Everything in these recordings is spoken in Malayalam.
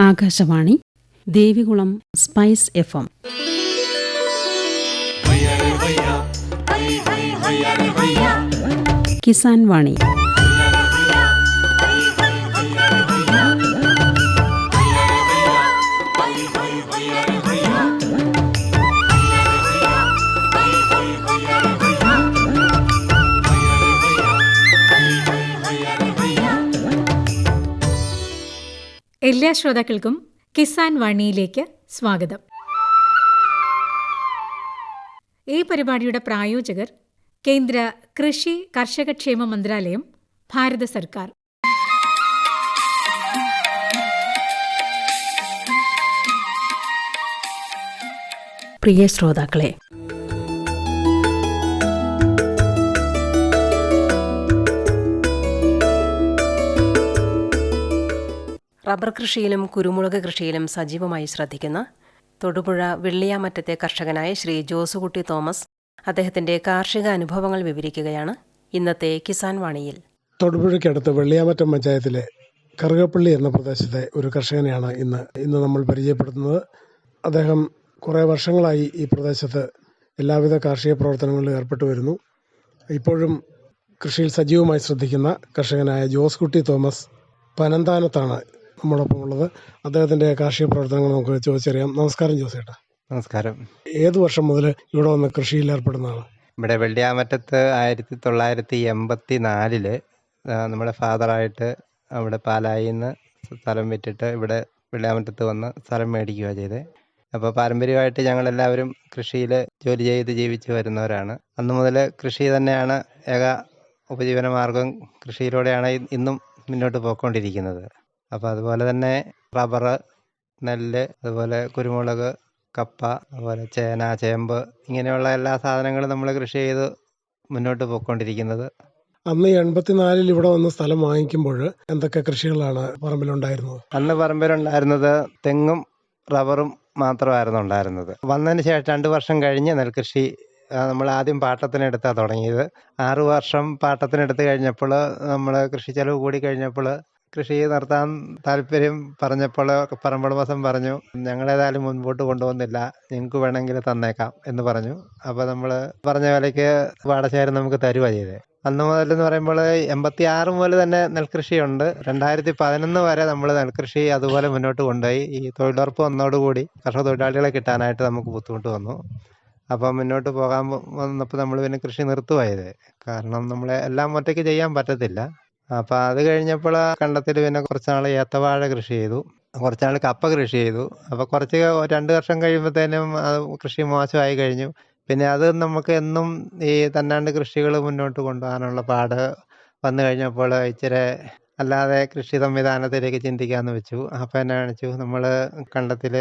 Akashvani Devikulam spice FM. കിസാൻ വാണി. എല്ലാ ശ്രോതാക്കൾക്കും കിസാൻ വാണിയിലേക്ക് സ്വാഗതം. ഈ പരിപാടിയുടെ പ്രായോജകർ കേന്ദ്ര കൃഷി കർഷകക്ഷേമ മന്ത്രാലയം, ഭാരത സർക്കാർ. പ്രിയ ശ്രോതാക്കളെ, റബ്ബർ കൃഷിയിലും കുരുമുളക് കൃഷിയിലും സജീവമായി ശ്രദ്ധിക്കുന്ന തൊടുപുഴ വെള്ളിയാമറ്റത്തെ കർഷകനായ ശ്രീ ജോസുകുട്ടി തോമസ് അദ്ദേഹത്തിന്റെ കാർഷിക അനുഭവങ്ങൾ വിവരിക്കുകയാണ് ഇന്നത്തെ കിസാൻ വാണിയിൽ. തൊടുപുഴയ്ക്കടുത്ത് വെള്ളിയാമറ്റം പഞ്ചായത്തിലെ കറുകപ്പള്ളി എന്ന പ്രദേശത്തെ ഒരു കർഷകനെയാണ് ഇന്ന് നമ്മൾ പരിചയപ്പെടുത്തുന്നത്. അദ്ദേഹം കുറേ വർഷങ്ങളായി ഈ പ്രദേശത്ത് എല്ലാവിധ കാർഷിക പ്രവർത്തനങ്ങളിലും ഏർപ്പെട്ടു വരുന്നു. ഇപ്പോഴും കൃഷിയിൽ സജീവമായി ശ്രദ്ധിക്കുന്ന കർഷകനായ ജോസുകുട്ടി തോമസ് പനന്താനത്താണ് നമ്മളൊപ്പം ഉള്ളത്. അദ്ദേഹത്തിൻ്റെ കാർഷിക പ്രവർത്തനങ്ങൾ നമുക്ക് ചോദിച്ചറിയാം. നമസ്കാരം ജോസേട്ടാ. നമസ്കാരം. ഏത് വർഷം മുതൽ ഇവിടെ വന്ന് കൃഷിയിൽ ഏർപ്പെടുന്നതാണ്? ഇവിടെ വെള്ളിയാമറ്റത്ത് 1984 നമ്മുടെ ഫാദറായിട്ട് അവിടെ പാലായിൽ നിന്ന് സ്ഥലം വിറ്റിട്ട് ഇവിടെ വെള്ളിയാമറ്റത്ത് വന്ന് സ്ഥലം മേടിക്കുകയാണ് ചെയ്തത്. അപ്പോൾ പാരമ്പര്യമായിട്ട് ഞങ്ങളെല്ലാവരും കൃഷിയിൽ ജോലി ചെയ്ത് ജീവിച്ച് വരുന്നവരാണ്. അന്ന് മുതൽ കൃഷി തന്നെയാണ് ഏക ഉപജീവന മാർഗം. കൃഷിയിലൂടെയാണ് ഇന്നും മുന്നോട്ട് പോയിക്കൊണ്ടിരിക്കുന്നത്. അപ്പോൾ അതുപോലെ തന്നെ റബ്ബർ, നെല്ല്, അതുപോലെ കുരുമുളക്, കപ്പ, അതുപോലെ ചേന, ചേമ്പ്, ഇങ്ങനെയുള്ള എല്ലാ സാധനങ്ങളും നമ്മൾ കൃഷി ചെയ്ത് മുന്നോട്ട് പോയിക്കൊണ്ടിരിക്കുന്നത്. അന്ന് 84 ഇവിടെ വന്ന് സ്ഥലം വാങ്ങിക്കുമ്പോൾ എന്തൊക്കെ കൃഷികളാണ് പറമ്പിലുണ്ടായിരുന്നത്? അന്ന് പറമ്പിലുണ്ടായിരുന്നത് തെങ്ങും റബ്ബറും മാത്രമായിരുന്നു ഉണ്ടായിരുന്നത്. വന്നതിന് ശേഷം 2 വർഷം കഴിഞ്ഞ് നെൽകൃഷി നമ്മൾ ആദ്യം പാട്ടത്തിനെടുത്താണ് തുടങ്ങിയത്. 6 വർഷം പാട്ടത്തിനെടുത്ത് കഴിഞ്ഞപ്പോൾ നമ്മൾ കൃഷി ചെലവ് കൂടി കഴിഞ്ഞപ്പോൾ കൃഷി നിർത്താൻ താല്പര്യം പറഞ്ഞപ്പോൾ പറമ്പുടമസ്ഥൻ പറഞ്ഞു, ഞങ്ങളേതായാലും മുൻപോട്ട് കൊണ്ടുപോകുന്നില്ല, നിങ്ങൾക്ക് വേണമെങ്കിൽ തന്നേക്കാം എന്ന് പറഞ്ഞു. അപ്പോൾ നമ്മൾ പറഞ്ഞ വിലയ്ക്ക് പാടശേഖരം നമുക്ക് തരുക ചെയ്തത്. അന്ന് മുതൽ എന്ന് പറയുമ്പോൾ 86 മുതൽ തന്നെ നെൽകൃഷിയുണ്ട്. 2011 വരെ നമ്മൾ നെൽകൃഷി അതുപോലെ മുന്നോട്ട് കൊണ്ടുപോയി. ഈ തൊഴിലുറപ്പ് വന്നതോടുകൂടി കർഷക തൊഴിലാളികളെ കിട്ടാനായിട്ട് നമുക്ക് ബുദ്ധിമുട്ട് വന്നു. അപ്പം മുന്നോട്ട് പോകാൻ വന്നപ്പോൾ നമ്മൾ പിന്നെ കൃഷി നിർത്തുവായത്. കാരണം നമ്മളെ എല്ലാം ഒറ്റയ്ക്ക് ചെയ്യാൻ പറ്റത്തില്ല. അപ്പോൾ അത് കഴിഞ്ഞപ്പോൾ കണ്ടത്തിൽ പിന്നെ കുറച്ച് നാൾ ഏത്തവാഴ കൃഷി ചെയ്തു, കുറച്ച് നാൾ കപ്പ കൃഷി ചെയ്തു. അപ്പോൾ കുറച്ച് 2 വർഷം കഴിയുമ്പോഴത്തേനും അത് കൃഷി മോശമായി കഴിഞ്ഞു. പിന്നെ അത് നമുക്ക് എന്നും ഈ തന്നാണ്ട് കൃഷികൾ മുന്നോട്ട് കൊണ്ടുപോകാനുള്ള പാട് വന്നു കഴിഞ്ഞപ്പോൾ ഇച്ചിരി അല്ലാതെ കൃഷി സംവിധാനത്തിലേക്ക് ചിന്തിക്കാമെന്ന് വെച്ചു. അപ്പോൾ എന്നെ കാണിച്ചു, നമ്മൾ കണ്ടത്തിൽ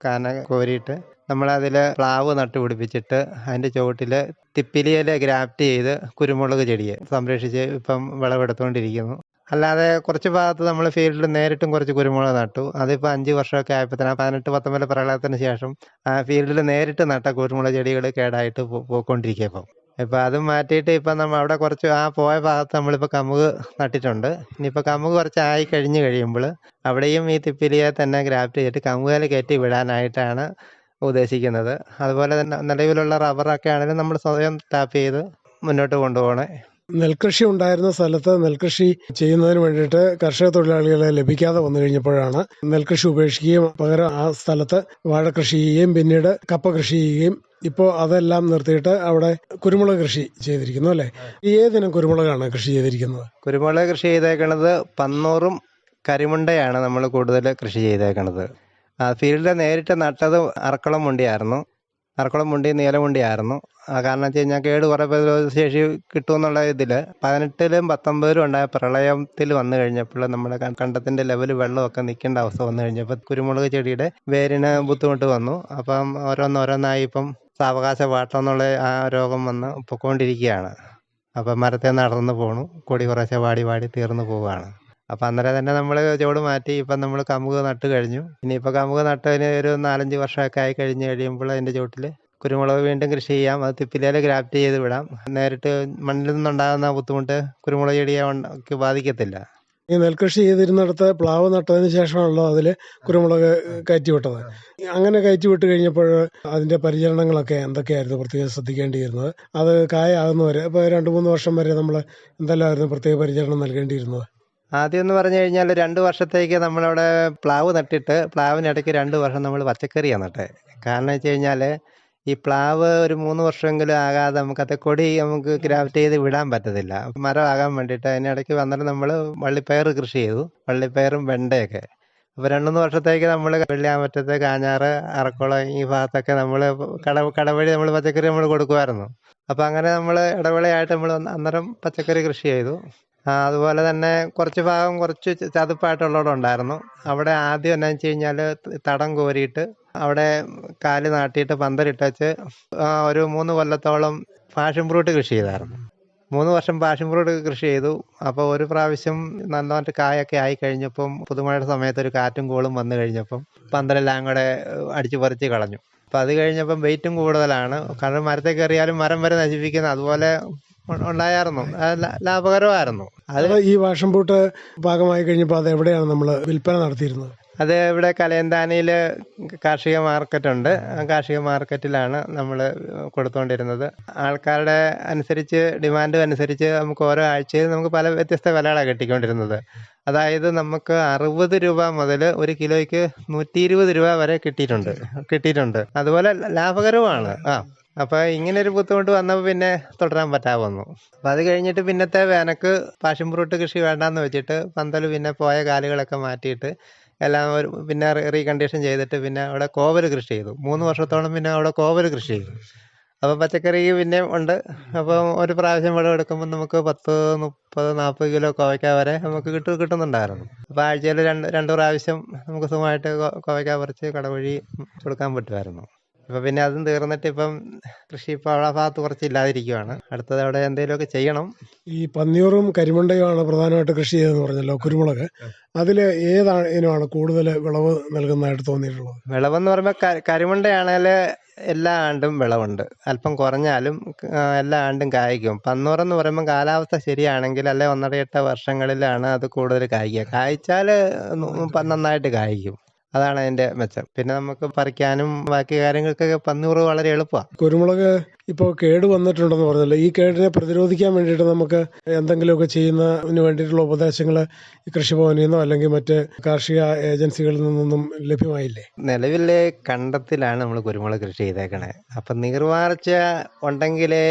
കാന കോരിയിട്ട് നമ്മളതിൽ പ്ലാവ് നട്ടുപിടിപ്പിച്ചിട്ട് അതിൻ്റെ ചുവട്ടിൽ തിപ്പിലിയിൽ ഗ്രാഫ്റ്റ് ചെയ്ത് കുരുമുളക് ചെടിയെ സംരക്ഷിച്ച് ഇപ്പം വിളവെടുത്തുകൊണ്ടിരിക്കുന്നു. അല്ലാതെ കുറച്ച് ഭാഗത്ത് നമ്മൾ ഫീൽഡിൽ നേരിട്ടും കുറച്ച് കുരുമുളക് നട്ടു. അതിപ്പോൾ 5 വർഷമൊക്കെ ആയപ്പോഴത്തേനും 18-19 പ്രളയത്തിന് ശേഷം ആ ഫീൽഡിൽ നേരിട്ട് നട്ട കുരുമുളക് ചെടികൾ കേടായിട്ട് പോയിക്കൊണ്ടിരിക്കുക. ഇപ്പം അതും മാറ്റിയിട്ട് ഇപ്പം നമ്മൾ അവിടെ കുറച്ച് ആ പോയ ഭാഗത്ത് നമ്മളിപ്പോൾ കമുക് നട്ടിട്ടുണ്ട്. ഇനിയിപ്പോൾ കമുക് കുറച്ചായി കഴിയുമ്പോൾ അവിടെയും ഈ തിപ്പിലിയെ തന്നെ ഗ്രാഫ്റ്റ് ചെയ്തിട്ട് കമുകയിൽ കയറ്റി വിടാനായിട്ടാണ് ഉദ്ദേശിക്കുന്നത്. അതുപോലെ തന്നെ നിലവിലുള്ള റബ്ബറൊക്കെ ആണെങ്കിലും നമ്മൾ സ്വയം ടാപ്പ് ചെയ്ത് മുന്നോട്ട് കൊണ്ടുപോകണേ. നെൽകൃഷി ഉണ്ടായിരുന്ന സ്ഥലത്ത് നെൽകൃഷി ചെയ്യുന്നതിന് വേണ്ടിയിട്ട് കർഷക തൊഴിലാളികളെ ലഭിക്കാതെ വന്നു കഴിഞ്ഞപ്പോഴാണ് നെൽകൃഷി ഉപേക്ഷിക്കുകയും പകരം ആ സ്ഥലത്ത് വാഴ കൃഷി ചെയ്യുകയും പിന്നീട് കപ്പ കൃഷി ചെയ്യുകയും ഇപ്പോൾ അതെല്ലാം നിർത്തിയിട്ട് അവിടെ കുരുമുളക് കൃഷി ചെയ്തിരിക്കുന്നു അല്ലേ? ഏതിനും കുരുമുളകാണ് കൃഷി ചെയ്തിരിക്കുന്നത്? കുരുമുളക് കൃഷി ചെയ്തേക്കണത് പന്നൂറും കരിമുണ്ടയാണ് നമ്മൾ കൂടുതൽ കൃഷി ചെയ്തേക്കണത്. ഫീൽഡിൽ നേരിട്ട് നട്ടത് അറക്കുളം മുണ്ടിയായിരുന്നു. അറക്കുളം മുണ്ടി നീലമുണ്ടിയായിരുന്നു. കാരണം വെച്ച് കഴിഞ്ഞാൽ കേട് കുറേ ശേഷി കിട്ടുമെന്നുള്ള ഇതിൽ 18-ലും 19-ലും ഉണ്ടായ പ്രളയത്തിൽ വന്നു കഴിഞ്ഞപ്പോൾ നമ്മുടെ കണ്ടത്തിൻ്റെ ലെവൽ വെള്ളമൊക്കെ നിൽക്കേണ്ട അവസ്ഥ വന്നു കഴിഞ്ഞപ്പോൾ കുരുമുളക് ചെടിയുടെ വേരിന് ബുദ്ധിമുട്ട് വന്നു. അപ്പം ഓരോന്നായി ഇപ്പം സാവകാശ വാട്ടം എന്നുള്ള ആ രോഗം വന്ന് പൊയ്ക്കൊണ്ടിരിക്കുകയാണ്. അപ്പം മരത്തെ നടന്നു പോണു, കൊടി കുറേശ്ശെ വാടി തീർന്നു പോവുകയാണ്. അപ്പം അന്നേരം തന്നെ നമ്മൾ ചുവട് മാറ്റി ഇപ്പം നമ്മൾ കമുക് നട്ട് കഴിഞ്ഞു. ഇനിയിപ്പോൾ കമുക് നട്ടതിന് ഒരു 4-5 വർഷമൊക്കെ ആയി കഴിയുമ്പോൾ അതിൻ്റെ ചുവട്ടിൽ കുരുമുളക് വീണ്ടും കൃഷി ചെയ്യാം. അത് തിപ്പിലയിൽ ഗ്രാഫ്റ്റ് ചെയ്ത് വിടാം. നേരിട്ട് മണ്ണിൽ നിന്നുണ്ടാകുന്ന ബുദ്ധിമുട്ട് കുരുമുളക് ചെടിയെ ബാധിക്കത്തില്ല. ഈ നെൽകൃഷി ചെയ്തിരുന്നിടത്ത് പ്ലാവ് നട്ടതിന് ശേഷമാണല്ലോ അതിൽ കുരുമുളക് കയറ്റിവിട്ടത്. അങ്ങനെ കയറ്റിവിട്ട് കഴിഞ്ഞപ്പോൾ അതിന്റെ പരിചരണങ്ങളൊക്കെ എന്തൊക്കെയായിരുന്നു പ്രത്യേകം ശ്രദ്ധിക്കേണ്ടിയിരുന്നത്? അത് കായാകുന്നവരെ ഇപ്പോൾ 2-3 വർഷം വരെ നമ്മൾ എന്തെല്ലാമായിരുന്നു പ്രത്യേക പരിചരണം നൽകേണ്ടിയിരുന്നത്? ആദ്യം എന്ന് പറഞ്ഞു കഴിഞ്ഞാൽ 2 വർഷത്തേക്ക് നമ്മളവിടെ പ്ലാവ് നട്ടിട്ട് പ്ലാവിനിടയ്ക്ക് 2 വർഷം നമ്മൾ പച്ചക്കറിയാണ് നട്ടത്. കാരണം വെച്ച് കഴിഞ്ഞാൽ ഈ പ്ലാവ് ഒരു 3 വർഷമെങ്കിലും ആകാതെ നമുക്കത്തെ കൊടി നമുക്ക് ഗ്രാഫ്റ്റ് ചെയ്ത് വിടാൻ പറ്റത്തില്ല. മരം ആകാൻ വേണ്ടിയിട്ട് അതിനിടയ്ക്ക് വന്നിട്ട് നമ്മൾ വള്ളിപ്പയർ കൃഷി ചെയ്തു, വള്ളിപ്പയറും വെണ്ടയൊക്കെ. അപ്പോൾ 2-3 വർഷത്തേക്ക് നമ്മൾ വെള്ളിയാമറ്റത്ത്, കാഞ്ഞാറ്, അറക്കുളം ഈ ഭാഗത്തൊക്കെ നമ്മൾ കടവഴി നമ്മൾ പച്ചക്കറി നമ്മൾ കൊടുക്കുമായിരുന്നു. അപ്പോൾ അങ്ങനെ നമ്മൾ ഇടവേളയായിട്ട് നമ്മൾ അന്നേരം പച്ചക്കറി കൃഷി ചെയ്തു. അതുപോലെ തന്നെ കുറച്ച് ഭാഗം കുറച്ച് ചതുപ്പായിട്ടുള്ളതുണ്ടായിരുന്നു. അവിടെ ആദ്യം എന്നാന്ന് വെച്ച് കഴിഞ്ഞാൽ തടം കോരിയിട്ട് അവിടെ കാല് നാട്ടിയിട്ട് പന്തലിട്ട് വെച്ച് ഒരു 3 കൊല്ലത്തോളം പാഷൻ ഫ്രൂട്ട് കൃഷി ചെയ്തായിരുന്നു. 3 വർഷം പാഷൻ ഫ്രൂട്ട് കൃഷി ചെയ്തു. അപ്പോൾ ഒരു പ്രാവശ്യം നന്നായിട്ട് കായൊക്കെ ആയി കഴിഞ്ഞപ്പം പുതുമഴയുടെ സമയത്ത് ഒരു കാറ്റും കോളും വന്നു കഴിഞ്ഞപ്പം പന്തലെല്ലാം കൂടെ അടിച്ചു പറിച്ച് കളഞ്ഞു. അപ്പം അത് കഴിഞ്ഞപ്പം വെയിറ്റും കൂടുതലാണ്. കാരണം മരത്തിൽ കയറിയാലും മരം വരെ നശിപ്പിക്കുന്ന അതുപോലെ ഉണ്ടായിരുന്നു. ലാഭകരമായിരുന്നു. അത് ഈ പാഷൻ ഫ്രൂട്ട് പാകമായി കഴിഞ്ഞപ്പോൾ അത് എവിടെയാണ് നമ്മൾ വിൽപ്പന നടത്തിയിരുന്നത്? അത് ഇവിടെ കലയന്താനിയിൽ കാർഷിക മാർക്കറ്റുണ്ട്. കാർഷിക മാർക്കറ്റിലാണ് നമ്മൾ കൊടുത്തുകൊണ്ടിരുന്നത്. ആൾക്കാരുടെ അനുസരിച്ച് ഡിമാൻഡ് അനുസരിച്ച് നമുക്ക് ഓരോ ആഴ്ചയിൽ നമുക്ക് പല വ്യത്യസ്ത വിലകളാണ് കിട്ടിക്കൊണ്ടിരുന്നത്. അതായത് നമുക്ക് 60 രൂപ മുതൽ 1 കിലോയ്ക്ക് 120 രൂപ വരെ കിട്ടിയിട്ടുണ്ട്. അതുപോലെ ലാഭകരമാണ്. അപ്പോൾ ഇങ്ങനൊരു ബുദ്ധിമുട്ട് വന്നപ്പോൾ പിന്നെ തുടരാൻ പറ്റാതെ വന്നു. അപ്പം അത് കഴിഞ്ഞിട്ട് പിന്നത്തെ വേനക്ക് പാഷൻ ഫ്രൂട്ട് കൃഷി വേണ്ടാന്ന് വെച്ചിട്ട് പന്തൽ പിന്നെ പോയ കാലുകളൊക്കെ മാറ്റിയിട്ട് എല്ലാം പിന്നെ റീകണ്ടീഷൻ ചെയ്തിട്ട് പിന്നെ അവിടെ കോവൽ കൃഷി ചെയ്തു. 3 വർഷത്തോളം പിന്നെ അവിടെ കോവൽ കൃഷി ചെയ്തു. അപ്പോൾ പച്ചക്കറി പിന്നെ ഉണ്ട്. അപ്പം ഒരു പ്രാവശ്യം വിളവ് എടുക്കുമ്പോൾ നമുക്ക് 10, 30, 40 കിലോ കോവയ്ക്ക വരെ നമുക്ക് കിട്ടുന്നുണ്ടായിരുന്നു. അപ്പോൾ ആഴ്ചയിൽ 2 പ്രാവശ്യം നമുക്ക് സുഖമായിട്ട് കോവയ്ക്ക പറിച്ച് കടവഴി കൊടുക്കാൻ പറ്റുമായിരുന്നു. അപ്പോൾ പിന്നെ അതും തീർന്നിട്ട് ഇപ്പം കൃഷി ഇപ്പോൾ ആ ഭാഗത്ത് കുറച്ച് ഇല്ലാതിരിക്കുകയാണ്. അടുത്തത് അവിടെ എന്തെങ്കിലുമൊക്കെ ചെയ്യണം. ഈ പന്നിയൂറും കരിമണ്ടയുമാണ് പ്രധാനമായിട്ട് കൃഷി ചെയ്തതെന്ന് പറഞ്ഞല്ലോ, കുരുമുളക്. അതിൽ ഏതാണ് കൂടുതൽ വിളവ് നൽകുന്നതായിട്ട് തോന്നിയിട്ടുള്ളത്? വിളവെന്ന് പറയുമ്പോൾ കരിമണ്ടയാണെങ്കിൽ എല്ലാ ആണ്ടും വിളവുണ്ട്. അല്പം കുറഞ്ഞാലും എല്ലാ ആണ്ടും കായ്ക്കും. പന്നൂറെന്ന് പറയുമ്പോൾ കാലാവസ്ഥ ശരിയാണെങ്കിൽ അല്ലെ 1.5 വർഷങ്ങളിലാണ് അത് കൂടുതൽ കായ്ക്കുക. കായ്ച്ചാൽ നന്നായിട്ട് കായ്ക്കും. അതാണ് അതിന്റെ മെച്ചം. പിന്നെ നമുക്ക് പറിക്കാനും ബാക്കി കാര്യങ്ങൾക്കൊക്കെ പന്നൂറ് വളരെ എളുപ്പമാണ്. കുരുമുളക് ഇപ്പോൾ കേട് വന്നിട്ടുണ്ടെന്ന് പറഞ്ഞല്ലോ. ഈ കേടിനെ പ്രതിരോധിക്കാൻ വേണ്ടിയിട്ട് നമുക്ക് എന്തെങ്കിലുമൊക്കെ ചെയ്യുന്നതിന് വേണ്ടിയിട്ടുള്ള ഉപദേശങ്ങൾ കൃഷിഭവനിൽ നിന്നോ അല്ലെങ്കിൽ മറ്റ് കാർഷിക ഏജൻസികളിൽ നിന്നൊന്നും ലഭ്യമായില്ലേ? നിലവിലെ കണ്ടത്തിലാണ് നമ്മൾ കുരുമുളക് കൃഷി ചെയ്തേക്കണേ. അപ്പം നീർവാർച്ച ഉണ്ടെങ്കിലേ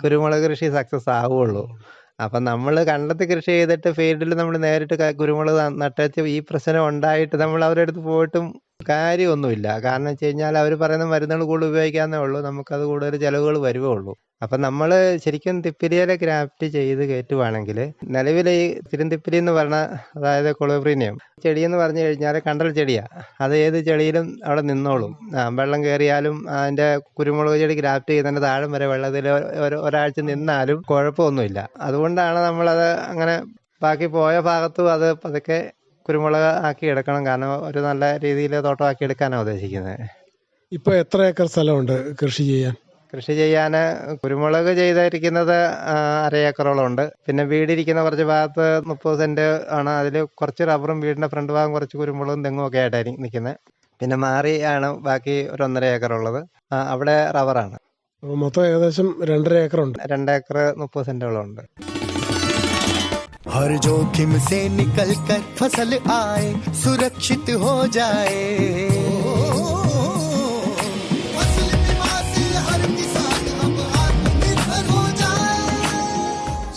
കുരുമുളക് കൃഷി സക്സസ് ആവുകയുള്ളൂ. അപ്പം നമ്മൾ കണ്ടത്ത് കൃഷി ചെയ്തിട്ട് ഫീൽഡിൽ നമ്മൾ നേരിട്ട് കുരുമുളക് നട്ടച്ച് ഈ പ്രശ്നം ഉണ്ടായിട്ട് നമ്മൾ അവരുടെ അടുത്ത് പോയിട്ടും കാര്യമൊന്നുമില്ല. കാരണം വെച്ച് കഴിഞ്ഞാൽ അവർ പറയുന്ന മരുന്നുകൾ കൂടുതൽ ഉപയോഗിക്കാന്നേ ഉള്ളൂ. നമുക്കത് കൂടുതൽ ചിലവുകൾ വരുവുള്ളൂ. അപ്പം നമ്മൾ ശരിക്കും തിപ്പിലിയിലെ ഗ്രാഫ്റ്റ് ചെയ്ത് കയറ്റുവാണെങ്കിൽ നിലവിൽ ഈ തിരുന്തിപ്പിലി എന്ന് പറഞ്ഞ, അതായത് കൊളോബ്രീനിയം ചെടിയെന്ന് പറഞ്ഞു കഴിഞ്ഞാൽ കണ്ടൽ ചെടിയാണ്. അത് ഏത് ചെടിയിലും അവിടെ നിന്നോളും. വെള്ളം കയറിയാലും അതിൻ്റെ കുരുമുളക് ചെടി ഗ്രാഫ്റ്റ് ചെയ്യുന്നതിൻ്റെ താഴെ വരെ വെള്ളത്തിൽ ഒരാഴ്ച നിന്നാലും കുഴപ്പമൊന്നുമില്ല. അതുകൊണ്ടാണ് നമ്മളത് അങ്ങനെ ബാക്കി പോയ ഭാഗത്തും അത് പതുക്കെ കുരുമുളക് ആക്കി എടുക്കണം. കാരണം ഒരു നല്ല രീതിയിൽ തോട്ടമാക്കി എടുക്കാനാണ് ഉദ്ദേശിക്കുന്നത്. ഇപ്പോൾ എത്ര ഏക്കർ സ്ഥലമുണ്ട് കൃഷി ചെയ്യാൻ? കൃഷി ചെയ്യാൻ കുരുമുളക് ചെയ്തിരിക്കുന്നത് 1/2 ഏക്കറോളം ഉണ്ട്. പിന്നെ വീടിരിക്കുന്ന കുറച്ച് ഭാഗത്ത് 30 സെൻറ്റ് ആണ്. അതിൽ കുറച്ച് റബ്ബറും വീടിൻ്റെ ഫ്രണ്ട് ഭാഗം കുറച്ച് കുരുമുളകും തെങ്ങും ഒക്കെ ആയിട്ടായിരിക്കും നിൽക്കുന്നത്. പിന്നെ മാറി ആണ് ബാക്കി ഒരു 1.5 ഏക്കറുള്ളത്. അവിടെ റബ്ബറാണ്. മൊത്തം ഏകദേശം 2.5 ഏക്കറുണ്ട്. 2 ഏക്കർ 30 സെൻറ്റോളം ഉണ്ട്. हर जोखिम से निकल कर फसल आए, सुरक्षित हो जाए। फसल बीमा से हर किसान अब आत्मनिर्भर हो जाए।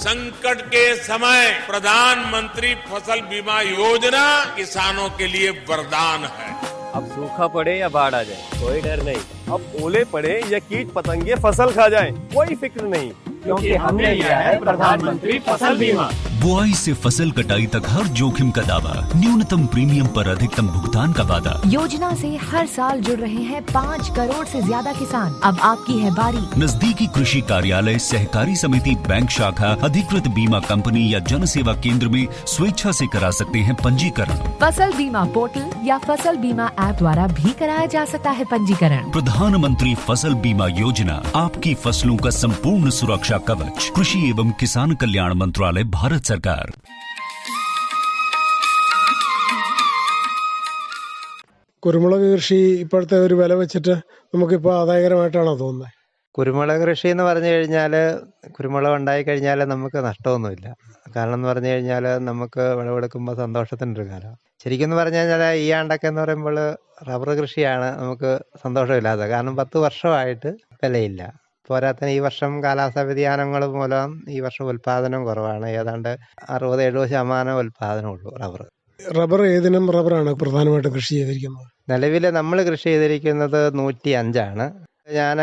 संकट के समय प्रधानमंत्री फसल बीमा योजना किसानों के लिए वरदान है। अब सूखा पड़े या बाढ़ आ जाए कोई डर नहीं। अब ओले पड़े या कीट पतंगे फसल खा जाए कोई फिक्र नहीं, क्योंकि हमने लिया है प्रधानमंत्री फसल बीमा। बुआई से फसल कटाई तक हर जोखिम का दावा, न्यूनतम प्रीमियम पर अधिकतम भुगतान का वादा। योजना से हर साल जुड़ रहे हैं 5 करोड़ से ज्यादा किसान। अब आपकी है बारी। नजदीकी कृषि कार्यालय, सहकारी समिति, बैंक शाखा, अधिकृत बीमा कंपनी या जन सेवा केंद्र में स्वेच्छा से करा सकते हैं पंजीकरण। फसल बीमा पोर्टल या फसल बीमा ऐप द्वारा भी कराया जा सकता है पंजीकरण। प्रधानमंत्री फसल बीमा योजना, आपकी फसलों का संपूर्ण सुरक्षा कवच। कृषि एवं किसान कल्याण मंत्रालय, भारत सरकार। കുരുമുളക് കൃഷി ഇപ്പോഴത്തെ ഒരു വില വെച്ചിട്ട് നമുക്കിപ്പോൾ ആദായകരമായിട്ടാണോ തോന്നുന്നത്? കുരുമുളക് കൃഷി എന്ന് പറഞ്ഞു കഴിഞ്ഞാൽ കുരുമുളക് ഉണ്ടായി കഴിഞ്ഞാൽ നമുക്ക് നഷ്ടമൊന്നുമില്ല. കാരണം എന്ന് പറഞ്ഞു കഴിഞ്ഞാൽ നമുക്ക് വിളവെടുക്കുമ്പോൾ സന്തോഷത്തിൻ്റെ ഒരു കാലം. ശരിക്കും എന്ന് പറഞ്ഞു കഴിഞ്ഞാൽ ഈ ആണ്ടൊക്കെ എന്ന് പറയുമ്പോൾ റബ്ബർ കൃഷിയാണ് നമുക്ക് സന്തോഷമില്ലാത്തത്. കാരണം 10 വർഷമായിട്ട് വിലയില്ല. പോരാത്തതിന് ഈ വർഷം കാലാവസ്ഥാ വ്യതിയാനങ്ങൾ മൂലം ഈ വർഷം ഉൽപ്പാദനം കുറവാണ്. ഏതാണ്ട് 60-70% ഉൽപ്പാദനമുള്ളൂ റബ്ബർ. റബ്ബർ ഏതിനം റബ്ബറാണ് പ്രധാനമായിട്ടും കൃഷി ചെയ്തിരിക്കുന്നത്? നിലവിൽ നമ്മൾ കൃഷി ചെയ്തിരിക്കുന്നത് 105 ഞാൻ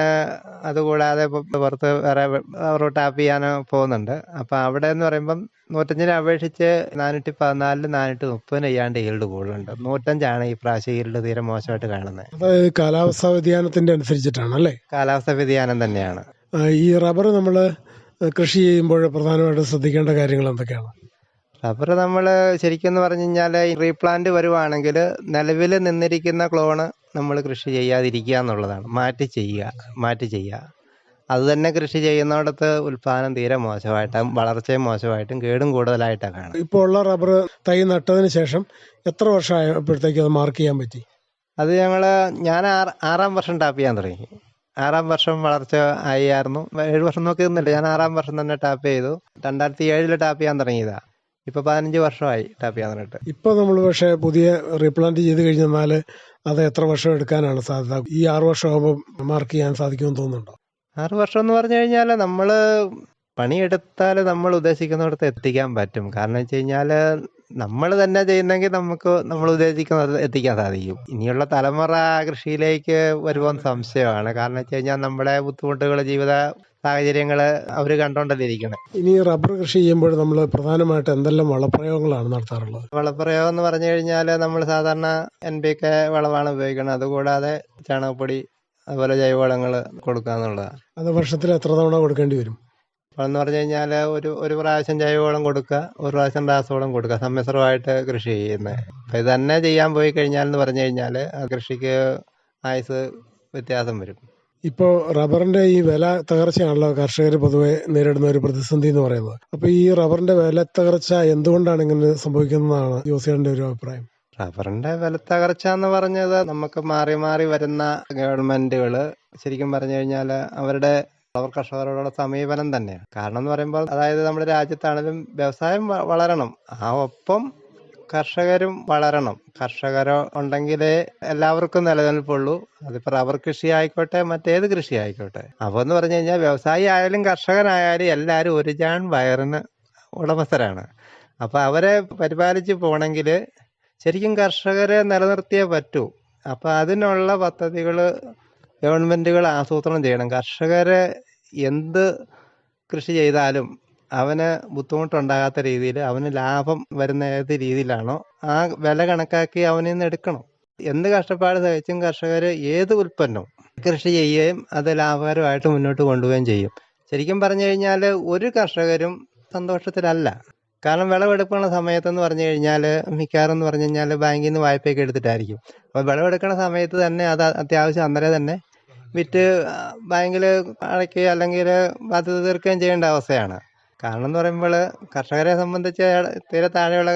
അതുകൂടാതെ പുറത്ത് വേറെ റബ്ബർ ടാപ്പ് ചെയ്യാൻ പോകുന്നുണ്ട്. അപ്പം അവിടെ എന്ന് പറയുമ്പം 105 അപേക്ഷിച്ച് 414 430 ചെയ്യാണ്ട് ഈൽഡ് കൂടുതലുണ്ട്. 105 ഈ പ്രാവശ്യം ഈൽഡ് തീരെ മോശമായിട്ട് കാണുന്നത്. അത് കാലാവസ്ഥാ വ്യതിയാനത്തിൻ്റെ അനുസരിച്ചിട്ടാണ് അല്ലേ? കാലാവസ്ഥാ വ്യതിയാനം തന്നെയാണ്. ഈ റബ്ബർ നമ്മൾ കൃഷി ചെയ്യുമ്പോൾ പ്രധാനമായിട്ടും ശ്രദ്ധിക്കേണ്ട കാര്യങ്ങൾ എന്തൊക്കെയാണ്? റബ്ബർ നമ്മൾ ശരിക്കും എന്ന് പറഞ്ഞു കഴിഞ്ഞാൽ റീപ്ലാന്റ് വരുവാണെങ്കിൽ നിലവിൽ നിന്നിരിക്കുന്ന ക്ലോണ് നമ്മൾ കൃഷി ചെയ്യാതിരിക്കുക എന്നുള്ളതാണ്. മാറ്റി ചെയ്യുക. അത് തന്നെ കൃഷി ചെയ്യുന്നിടത്ത് ഉൽപ്പാദനം തീരെ മോശമായിട്ടും വളർച്ചയും മോശമായിട്ടും കേടും കൂടുതലായിട്ടാണ് കാണുന്നത്. ഇപ്പോൾ ഉള്ള റബ്ബർ തൈ നട്ടതിന് ശേഷം എത്ര വർഷമായപ്പോഴത്തേക്ക് അത് മാർക്ക് ചെയ്യാൻ പറ്റി? അത് ഞാൻ 6ാം വർഷം ടാപ്പ് ചെയ്യാൻ തുടങ്ങി. 6ാം വർഷം വളർച്ച ആയിരുന്നു. 7 വർഷം നോക്കി നിന്നില്ല. ഞാൻ 6ാം വർഷം തന്നെ ടാപ്പ് ചെയ്തു. 2007 ടാപ്പ് ചെയ്യാൻ തുടങ്ങിയതാണ്. ഇപ്പോൾ 15 വർഷമായി ടാപ്പ് ചെയ്യാൻ തുടങ്ങിയിട്ട്. ഇപ്പോൾ നമ്മൾ പക്ഷേ പുതിയ റീപ്ലാന്റ് ചെയ്ത് കഴിഞ്ഞാൽ അത് എത്ര വർഷം എടുക്കാനാണ് സാധ്യത? ഈ 6 വർഷമാകുമ്പോൾ മാർക്ക് ചെയ്യാൻ സാധിക്കുമെന്ന് തോന്നുന്നുണ്ടോ? 6 വർഷം എന്ന് പറഞ്ഞു കഴിഞ്ഞാൽ നമ്മൾ പണിയെടുത്താൽ നമ്മൾ ഉദ്ദേശിക്കുന്നിടത്ത് എത്തിക്കാൻ പറ്റും. കാരണം വെച്ച് കഴിഞ്ഞാൽ നമ്മൾ തന്നെ ചെയ്യുന്നെങ്കിൽ നമുക്ക് നമ്മൾ ഉദ്ദേശിക്കുന്നത് എത്തിക്കാൻ സാധിക്കും. ഇനിയുള്ള തലമുറ കൃഷിയിലേക്ക് വരുമെന്ന് സംശയമാണ്. കാരണം വെച്ച് കഴിഞ്ഞാൽ നമ്മുടെ ബുദ്ധിമുട്ടുകൾ, ജീവിത സാഹചര്യങ്ങൾ അവർ കണ്ടോണ്ടല്ലേ ഇരിക്കണേ. ഇനി റബ്ബർ കൃഷി ചെയ്യുമ്പോൾ നമ്മൾ പ്രധാനമായിട്ട് എന്തെല്ലാം വളപ്രയോഗങ്ങളാണ് നടത്താറുള്ളത്? വളപ്രയോഗം എന്ന് പറഞ്ഞു കഴിഞ്ഞാൽ നമ്മൾ സാധാരണ NPK വളമാണ് ഉപയോഗിക്കുന്നത്. അതുകൂടാതെ ചാണകപ്പൊടി, അതുപോലെ ജൈവവളങ്ങൾ കൊടുക്കുക എന്നുള്ളതാണ്. അത് വർഷത്തിൽ എത്ര തവണ കൊടുക്കേണ്ടി വരും? എന്ന് പറഞ്ഞു കഴിഞ്ഞാൽ ഒരു പ്രാവശ്യം ജൈവവളം കൊടുക്കുക, ഒരു പ്രാവശ്യം രാസവളം കൊടുക്കുക, സമ്മിശ്രമായിട്ട് കൃഷി ചെയ്യുന്നത്. അപ്പം ഇത് തന്നെ ചെയ്യാൻ പോയി കഴിഞ്ഞാൽ എന്ന് പറഞ്ഞു കഴിഞ്ഞാൽ ആ കൃഷിക്ക് ആയുസ് വ്യത്യാസം വരും. ഇപ്പോൾ റബ്ബറിന്റെ ഈ വില തകർച്ചയാണല്ലോ കർഷകർ പൊതുവെ നേരിടുന്ന ഒരു പ്രതിസന്ധി എന്ന് പറയുന്നത്. അപ്പോൾ ഈ റബ്ബറിന്റെ വില തകർച്ച എന്തുകൊണ്ടാണ് ഇങ്ങനെ സംഭവിക്കുന്നതാണ് ജോസിയുടെ ഒരു അഭിപ്രായം? റബ്ബറിന്റെ വില തകർച്ച എന്ന് പറഞ്ഞത് നമുക്ക് മാറി മാറി വരുന്ന ഗവൺമെന്റുകൾ ശരിക്കും പറഞ്ഞു കഴിഞ്ഞാൽ അവരുടെ റബ്ബർ കർഷകരോടുള്ള സമീപനം തന്നെയാണ്. കാരണം എന്ന് പറയുമ്പോൾ അതായത് നമ്മുടെ രാജ്യത്താണെങ്കിലും വ്യവസായം വളരണം, ആ ഒപ്പം കർഷകരും വളരണം. കർഷകരോ ഉണ്ടെങ്കിലേ എല്ലാവർക്കും നിലനിൽപ്പുള്ളൂ. അതിപ്പോൾ റബ്ബർ കൃഷി ആയിക്കോട്ടെ, മറ്റേത് കൃഷി ആയിക്കോട്ടെ. അപ്പോൾ എന്ന് പറഞ്ഞു കഴിഞ്ഞാൽ വ്യവസായി ആയാലും കർഷകനായാലും എല്ലാവരും ഒരു ജാൺ വയറിന് ഉടമസ്ഥരാണ്. അപ്പോൾ അവരെ പരിപാലിച്ച് പോകണമെങ്കിൽ ശരിക്കും കർഷകരെ നിലനിർത്തിയേ പറ്റൂ. അപ്പോൾ അതിനുള്ള പദ്ധതികൾ ഗവൺമെൻറ്റുകൾ ആസൂത്രണം ചെയ്യണം. കർഷകരെ എന്ത് കൃഷി ചെയ്താലും അവന് ബുദ്ധിമുട്ടുണ്ടാകാത്ത രീതിയിൽ, അവന് ലാഭം വരുന്ന ഏത് രീതിയിലാണോ ആ വില കണക്കാക്കി അവനിൽ നിന്ന് എടുക്കണം. എന്ത് കഷ്ടപ്പാട് സഹിച്ചും കർഷകർ ഏത് ഉൽപ്പന്നവും കൃഷി ചെയ്യുകയും അത് ലാഭകരമായിട്ട് മുന്നോട്ട് കൊണ്ടുപോവുകയും ചെയ്യും. ശരിക്കും പറഞ്ഞു കഴിഞ്ഞാൽ ഒരു കർഷകരും സന്തോഷത്തിലല്ല. കാരണം വിളവെടുക്കുന്ന സമയത്തെന്ന് പറഞ്ഞു കഴിഞ്ഞാൽ മിക്കവാറും എന്ന് പറഞ്ഞു കഴിഞ്ഞാൽ ബാങ്കിൽ നിന്ന് വായ്പയൊക്കെ എടുത്തിട്ടായിരിക്കും. അപ്പോൾ വിളവെടുക്കുന്ന സമയത്ത് തന്നെ അത് അത്യാവശ്യം അന്നേരം തന്നെ വിറ്റ് ബാങ്കിൽ അടയ്ക്കുകയോ അല്ലെങ്കിൽ ബാധ്യത തീർക്കുകയും ചെയ്യേണ്ട അവസ്ഥയാണ്. കാരണം എന്ന് പറയുമ്പോൾ കർഷകരെ സംബന്ധിച്ച് തീരെ താഴെയുള്ള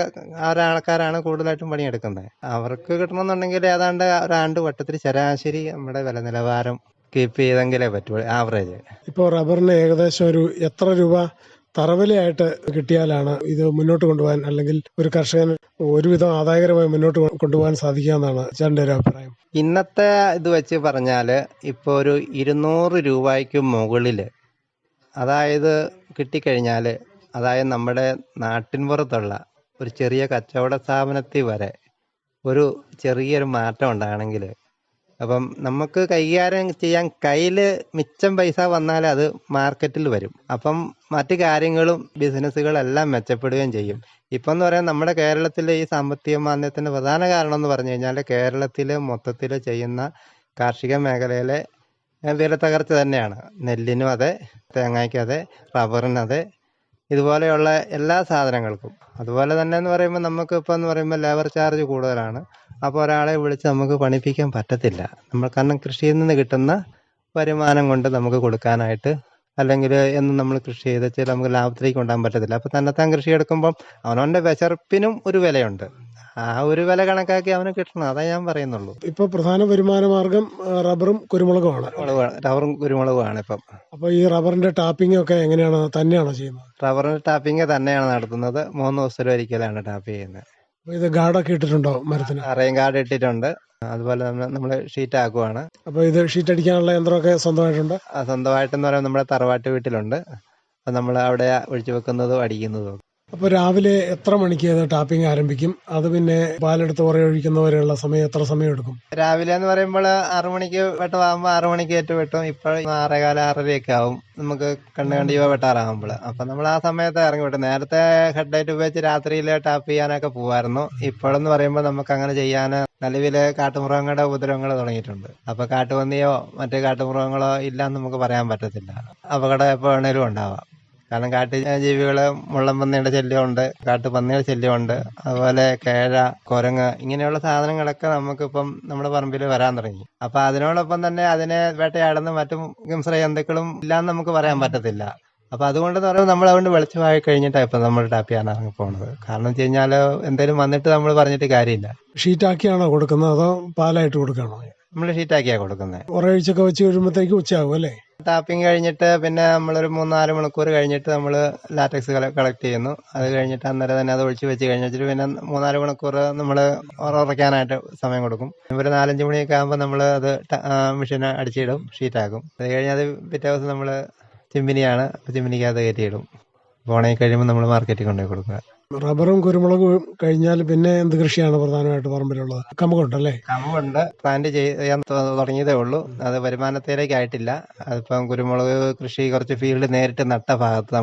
ആൾക്കാരാണ് കൂടുതലായിട്ടും പണിയെടുക്കുന്നത്. അവർക്ക് കിട്ടണമെന്നുണ്ടെങ്കിൽ ഏതാണ്ട് ഒരാണ്ട് വട്ടത്തിൽ ശരാശരി നമ്മുടെ വില നിലവാരം കീപ്പ് ചെയ്തെങ്കിലേ പറ്റുള്ളൂ, ആവറേജ്. ഇപ്പോൾ റബ്ബറിന് ഏകദേശം ഒരു എത്ര രൂപ തറവിലയായിട്ട് കിട്ടിയാലാണ് ഇത് മുന്നോട്ട് കൊണ്ടുപോകാൻ, അല്ലെങ്കിൽ ഒരു കർഷകന് ഒരുവിധം ആദായകരമായി മുന്നോട്ട് കൊണ്ടുപോകാൻ സാധിക്കുക എന്നാണ് ചേട്ടൻ്റെ ഒരു അഭിപ്രായം? ഇന്നത്തെ ഇത് വെച്ച് പറഞ്ഞാൽ ഇപ്പോൾ ഒരു 200 രൂപയ്ക്ക് മുകളിൽ അതായത് കിട്ടിക്കഴിഞ്ഞാൽ, അതായത് നമ്മുടെ നാട്ടിൻപുറത്തുള്ള ഒരു ചെറിയ കച്ചവട സ്ഥാപനത്തിൽ വരെ ഒരു ചെറിയൊരു മാറ്റം ഉണ്ടാകണമെങ്കിൽ, അപ്പം നമുക്ക് കൈകാര്യം ചെയ്യാൻ കയ്യിൽ മിച്ചം പൈസ വന്നാൽ അത് മാർക്കറ്റിൽ വരും. അപ്പം മറ്റു കാര്യങ്ങളും ബിസിനസ്സുകളെല്ലാം മെച്ചപ്പെടുകയും ചെയ്യും. ഇപ്പം എന്ന് പറയാൻ നമ്മുടെ കേരളത്തിലെ ഈ സാമ്പത്തിക മാന്ദ്യത്തിൻ്റെ പ്രധാന കാരണം എന്ന് പറഞ്ഞു കഴിഞ്ഞാൽ കേരളത്തിൽ മൊത്തത്തിൽ ചെയ്യുന്ന കാർഷിക മേഖലയിലെ വില തകർച്ച തന്നെയാണ്. നെല്ലിനും അതെ, തേങ്ങയ്ക്കും അതെ, റബ്ബറിനും അതെ, ഇതുപോലെയുള്ള എല്ലാ സാധനങ്ങൾക്കും. അതുപോലെ തന്നെ എന്ന് പറയുമ്പോൾ നമുക്ക് ഇപ്പോൾ എന്ന് പറയുമ്പോൾ ലേബർ ചാർജ് കൂടുതലാണ്. അപ്പോൾ ഒരാളെ വിളിച്ച് നമുക്ക് പണിപ്പിക്കാൻ പറ്റത്തില്ല. നമ്മൾ കാരണം കൃഷിയിൽ നിന്ന് കിട്ടുന്ന വരുമാനം കൊണ്ട് നമുക്ക് കൊടുക്കാനായിട്ട്, അല്ലെങ്കിൽ എന്നും നമ്മൾ കൃഷി ചെയ്ത് വെച്ചാൽ നമുക്ക് ലാഭത്തിലേക്ക് കൊണ്ടുപോകാൻ പറ്റത്തില്ല. അപ്പോൾ തന്നെത്താൻ കൃഷി എടുക്കുമ്പം അവനവൻ്റെ വിശർപ്പിനും ഒരു വിലയുണ്ട്. ആ ഒരു വില കണക്കാക്കി അവന് കിട്ടണം, അതേ ഞാൻ പറയുന്നുള്ളൂ. ഇപ്പൊ പ്രധാന വരുമാന മാർഗം റബ്ബറും കുരുമുളകുമാണ്. റബ്ബറും കുരുമുളകുമാണ് ഇപ്പം. അപ്പൊ ഈ റബ്ബറിന്റെ ടാപ്പിംഗ് ഒക്കെ എങ്ങനെയാണ്, തന്നെയാണോ ചെയ്യുന്നത്? റബ്ബറിന്റെ ടാപ്പിംഗ് തന്നെയാണ് നടത്തുന്നത്. 3 ദിവസത്തിലൊരിക്കലാണ് ടാപ്പ് ചെയ്യുന്നത്. അപ്പൊ ഇത് ഗാർഡൊക്കെ ഇട്ടിട്ടുണ്ടോ മരത്തിന്? റെയിൻ ഗാർഡ് ഇട്ടിട്ടുണ്ട്. അതുപോലെ നമ്മൾ ഷീറ്റ് ആക്കുവാണ്. അപ്പൊ ഇത് ഷീറ്റ് അടിക്കാനുള്ള യന്ത്രമൊക്കെ സ്വന്തമായിട്ടുണ്ട്? സ്വന്തമായിട്ടെന്ന് പറയുമ്പോൾ നമ്മുടെ തറവാട്ട് വീട്ടിലുണ്ട്. അപ്പം നമ്മൾ അവിടെ ഒഴിച്ചു വെക്കുന്നതും അടിക്കുന്നതും. അപ്പൊ രാവിലെ എത്ര മണിക്ക് ഇത് ടാപ്പിംഗ് ആരംഭിക്കും? അത് പിന്നെ പാലെടുത്ത് ഉറയൊഴിക്കുന്നവരെയുള്ള സമയം എത്ര സമയം എടുക്കും? രാവിലെ എന്ന് പറയുമ്പോൾ 6 മണിക്ക് വെട്ടമാകുമ്പോൾ 6 മണിക്ക് ഏറ്റവും വെട്ടും. ഇപ്പോൾ 6:15 6:30 ആവും നമുക്ക് കണ്ട് വെട്ടാറാകുമ്പോൾ. അപ്പം നമ്മൾ ആ സമയത്ത് ഇറങ്ങി വിട്ടും. നേരത്തെ ഹെഡ്ലൈറ്റ് ഉപയോഗിച്ച് രാത്രിയിൽ ടാപ്പ് ചെയ്യാനൊക്കെ പോകുമായിരുന്നു. ഇപ്പോഴെന്ന് പറയുമ്പോൾ നമുക്ക് അങ്ങനെ ചെയ്യാൻ നിലവിൽ കാട്ടുമൃഗങ്ങളുടെ ഉപദ്രവങ്ങൾ തുടങ്ങിയിട്ടുണ്ട്. അപ്പോൾ കാട്ടുപന്നിയോ മറ്റു കാട്ടുമൃഗങ്ങളോ ഇല്ലാന്ന് നമുക്ക് പറയാൻ പറ്റത്തില്ല. അപകടം എപ്പോൾ വേണേലും ഉണ്ടാവാം. കാരണം കാട്ടു ജീവികൾ, മുള്ളൻപന്നിയുടെ ശല്യമുണ്ട്, കാട്ടുപന്നിയുടെ ശല്യമുണ്ട്, അതുപോലെ കേഴ, കുരങ്ങ് ഇങ്ങനെയുള്ള സാധനങ്ങളൊക്കെ നമുക്കിപ്പം നമ്മുടെ പറമ്പിൽ വരാൻ തുടങ്ങി. അപ്പൊ അതിനോടൊപ്പം തന്നെ അതിനെ വേട്ടയാടുന്ന മറ്റു ഹിംസ്ര ജന്തുക്കളും ഇല്ലാന്ന് നമുക്ക് പറയാൻ പറ്റത്തില്ല. അപ്പൊ അതുകൊണ്ട് പറയുമ്പോൾ നമ്മൾ അതുകൊണ്ട് വെളിച്ചമായി കഴിഞ്ഞിട്ടാണ് ഇപ്പൊ നമ്മൾ ടാപ്പ് ചെയ്യാൻ ഇറങ്ങി പോകുന്നത്. കാരണം വെച്ച് കഴിഞ്ഞാൽ എന്തെങ്കിലും വന്നിട്ട് നമ്മൾ പറഞ്ഞിട്ട് കാര്യമില്ല. ഷീറ്റാക്കിയാണോ കൊടുക്കുന്നത് അതോ പാലായിട്ട് കൊടുക്കുകയാണോ? നമ്മൾ ഷീറ്റാക്കിയാണ് കൊടുക്കുന്നത്. ഉറയൊഴിച്ചൊക്കെ വെച്ച് കഴിയുമ്പോഴത്തേക്ക് ഉച്ചയാകും അല്ലേ? ടാപ്പിംഗ് കഴിഞ്ഞിട്ട് പിന്നെ നമ്മളൊരു 3-4 മണിക്കൂർ കഴിഞ്ഞിട്ട് നമ്മൾ ലാറ്റക്സ് കളക്ട് ചെയ്യുന്നു. അത് കഴിഞ്ഞിട്ട് അന്നേരം തന്നെ അത് ഒഴിച്ച് വെച്ച് കഴിഞ്ഞിട്ട് പിന്നെ 3-4 മണിക്കൂർ നമ്മൾ ഉറയ്ക്കാനായിട്ട് സമയം കൊടുക്കും. ഒരു 4-5 മണിയൊക്കെ ആകുമ്പോൾ നമ്മൾ അത് മെഷീൻ അടിച്ചിടും, ഷീറ്റാക്കും. അത് കഴിഞ്ഞ് അത് പിറ്റേ ദിവസം നമ്മൾ ചിമ്മിനിയാണ്, ചിമ്മിനിക്കകത്ത് കയറ്റിയിടും. ഉണങ്ങി കഴിയുമ്പോൾ നമ്മൾ മാർക്കറ്റിൽ കൊണ്ടുപോയി കൊടുക്കുക. റബ്ബറും കുരുമുളകും കഴിഞ്ഞാൽ പിന്നെ എന്ത് കൃഷിയാണ് പ്രധാനമായിട്ട് പറമ്പിലുള്ളത്? കമുകുണ്ടല്ലേ? കമുകുണ്ട്, പ്ലാന്റ് ചെയ്യാൻ തുടങ്ങിയതേ ഉള്ളൂ. അത് വരുമാനത്തിലേക്ക് ആയിട്ടില്ല. അതിപ്പം കുരുമുളക് കൃഷി കുറച്ച് ഫീൽഡ് നേരിട്ട് നട്ട ഭാഗത്ത്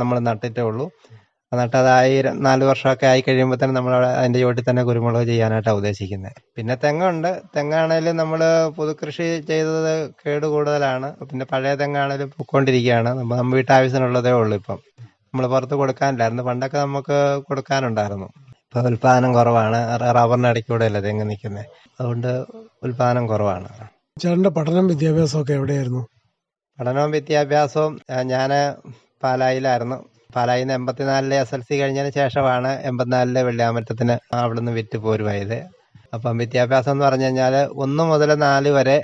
നമ്മൾ നട്ടിട്ടേ ഉള്ളൂ. നട്ടതായി 4 വർഷമൊക്കെ ആയി കഴിയുമ്പോൾ തന്നെ നമ്മൾ അതിന്റെ ചോട്ടിൽ തന്നെ കുരുമുളക് ചെയ്യാനായിട്ടാണ് ഉദ്ദേശിക്കുന്നത്. പിന്നെ തെങ്ങുണ്ട്. തെങ്ങാണേലും നമ്മൾ പുതുകൃഷി ചെയ്തത് കേട് കൂടുതലാണ്. പിന്നെ പഴയ തെങ്ങാണേലും പൊക്കോണ്ടിരിക്കുകയാണ്. നമ്മൾ വീട്ടാവശ്യത്തിനുള്ളതേ ഉള്ളൂ. ഇപ്പം നമ്മൾ പുറത്ത് കൊടുക്കാനില്ലായിരുന്നു. പണ്ടൊക്കെ നമുക്ക് കൊടുക്കാനുണ്ടായിരുന്നു. ഇപ്പൊ ഉൽപാദനം കുറവാണ്. റബ്ബറിന് ഇടയ്ക്കൂടെ അല്ലേ തെങ്ങ് നിൽക്കുന്നത്, അതുകൊണ്ട് ഉൽപാദനം കുറവാണ്. ചേട്ടന്റെ പഠനം വിദ്യാഭ്യാസമൊക്കെ എവിടെയായിരുന്നു? പഠനവും വിദ്യാഭ്യാസവും ഞാൻ പാലായിലായിരുന്നു. പാലായിൽ നിന്ന് 84 SLC കഴിഞ്ഞതിന് ശേഷമാണ് 84 വെള്ളിയാമറ്റത്തിന് അവിടുന്ന് വിറ്റ് പോരുവായത്. അപ്പം വിദ്യാഭ്യാസം എന്ന് പറഞ്ഞു കഴിഞ്ഞാൽ 1 മുതൽ 4 വരെ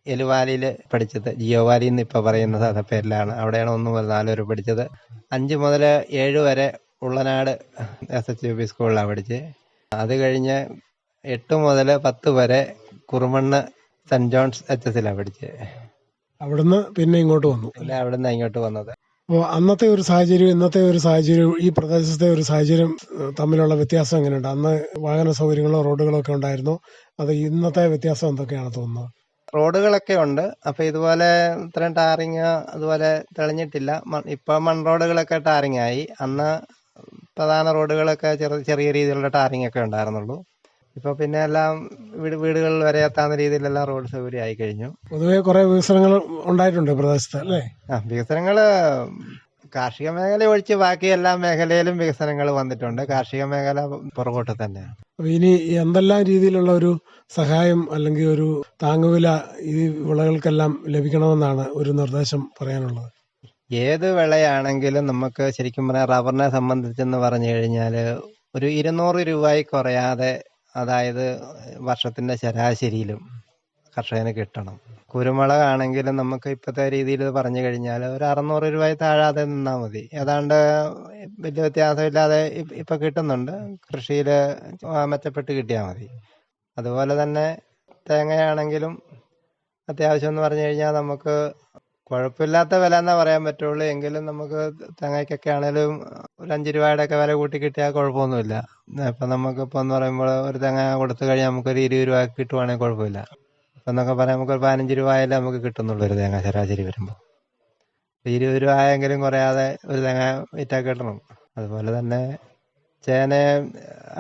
എലുവാലിയിൽ പഠിച്ചത്. ജിയോ വാലി എന്ന് ഇപ്പോൾ പറയുന്ന പേരിലാണ്. അവിടെയാണ് 1 മുതൽ 4 വരെ പഠിച്ചത്. 5 മുതൽ 7 വരെ ഉള്ളനാട് SHUB സ്കൂളിലാണ് പഠിച്ചത്. അത് കഴിഞ്ഞ് 8 മുതൽ 10 വരെ കുറുമണ്ണ് സെന്റ് ജോൺസ് HSലാണ് പഠിച്ചത്. അവിടുന്ന് പിന്നെ ഇങ്ങോട്ട് വന്നു. പിന്നെ അവിടുന്ന് ഇങ്ങോട്ട് വന്നത്. അപ്പോൾ അന്നത്തെ ഒരു സാഹചര്യം ഇന്നത്തെ ഒരു സാഹചര്യം, ഈ പ്രദേശത്തെ ഒരു സാഹചര്യം തമ്മിലുള്ള വ്യത്യാസം എങ്ങനെയുണ്ട്? അന്ന് വാഹന സൗകര്യങ്ങളോ റോഡുകളോ ഒക്കെ ഉണ്ടായിരുന്നോ? അത് ഇന്നത്തെ വ്യത്യാസം എന്തൊക്കെയാണ് തോന്നുന്നത്? റോഡുകളൊക്കെ ഉണ്ട്. അപ്പൊ ഇതുപോലെ ഇത്രയും ടാറിങ് അതുപോലെ തെളിഞ്ഞിട്ടില്ല. ഇപ്പൊ റോഡുകളൊക്കെ ടാറിങ് ആയി. അന്ന് പ്രധാന റോഡുകളൊക്കെ ചെറിയ രീതിയിലുള്ള ടാറിങ് ഒക്കെ ഉണ്ടായിരുന്നുള്ളൂ. ഇപ്പൊ പിന്നെ എല്ലാം വീടുകളിൽ വരെ എത്താവുന്ന രീതിയിലെല്ലാം റോഡ് സൗകര്യം ആയി കഴിഞ്ഞു. പൊതുവെ കുറെ വികസനങ്ങൾ ഉണ്ടായിട്ടുണ്ട് പ്രദേശത്ത് അല്ലേ? വികസനങ്ങള് കാർഷിക മേഖല ഒഴിച്ച് ബാക്കി എല്ലാ മേഖലയിലും വികസനങ്ങൾ വന്നിട്ടുണ്ട്. കാർഷിക മേഖല പുറകോട്ട് തന്നെയാണ്. ഇനി എന്തെല്ലാം രീതിയിലുള്ള ഒരു സഹായം അല്ലെങ്കിൽ ഒരു താങ്ങുവില ഈ വിളകൾക്കെല്ലാം ലഭിക്കണമെന്നാണ് ഒരു നിർദ്ദേശം പറയാനുള്ളത്? ഏത് വിളയാണെങ്കിലും നമുക്ക് ശരിക്കും പറഞ്ഞാൽ റബ്ബറിനെ സംബന്ധിച്ചെന്ന് പറഞ്ഞു കഴിഞ്ഞാൽ ഒരു 200 രൂപയിൽ കുറയാതെ, അതായത് വർഷത്തിന്റെ ശരാശരിയിലും കർഷകന് കിട്ടണം. കുരുമുളകാണെങ്കിലും നമുക്ക് ഇപ്പോഴത്തെ രീതിയിൽ പറഞ്ഞു കഴിഞ്ഞാൽ ഒരു 600 രൂപയിൽ താഴാതെ നിന്നാൽ മതി. ഏതാണ്ട് വലിയ വ്യത്യാസമില്ലാതെ ഇപ്പൊ കിട്ടുന്നുണ്ട്. കൃഷിയിൽ മെച്ചപ്പെട്ട് കിട്ടിയാൽ മതി. അതുപോലെ തന്നെ തേങ്ങയാണെങ്കിലും അത്യാവശ്യം എന്ന് പറഞ്ഞു കഴിഞ്ഞാൽ നമുക്ക് കുഴപ്പമില്ലാത്ത വില എന്നേ പറയാൻ പറ്റുള്ളൂ. എങ്കിലും നമുക്ക് തേങ്ങയ്ക്കൊക്കെ ആണെങ്കിലും ഒരു 5 രൂപയുടെ ഒക്കെ വില കൂട്ടി കിട്ടിയാൽ കുഴപ്പമൊന്നുമില്ല. ഇപ്പം നമുക്കിപ്പോൾ എന്ന് പറയുമ്പോൾ ഒരു തേങ്ങ കൊടുത്തു കഴിഞ്ഞാൽ നമുക്കൊരു 20 രൂപ കിട്ടുവാണെങ്കിൽ കുഴപ്പമില്ല. ഇപ്പം എന്നൊക്കെ പറയാം നമുക്കൊരു 15 രൂപയായാലും നമുക്ക് കിട്ടുന്നുള്ളൂ ഒരു തേങ്ങ ശരാശരി വരുമ്പോൾ. 20 രൂപ ആയെങ്കിലും കുറയാതെ ഒരു തേങ്ങ വിറ്റാൽ കിട്ടണം. അതുപോലെ തന്നെ ചേന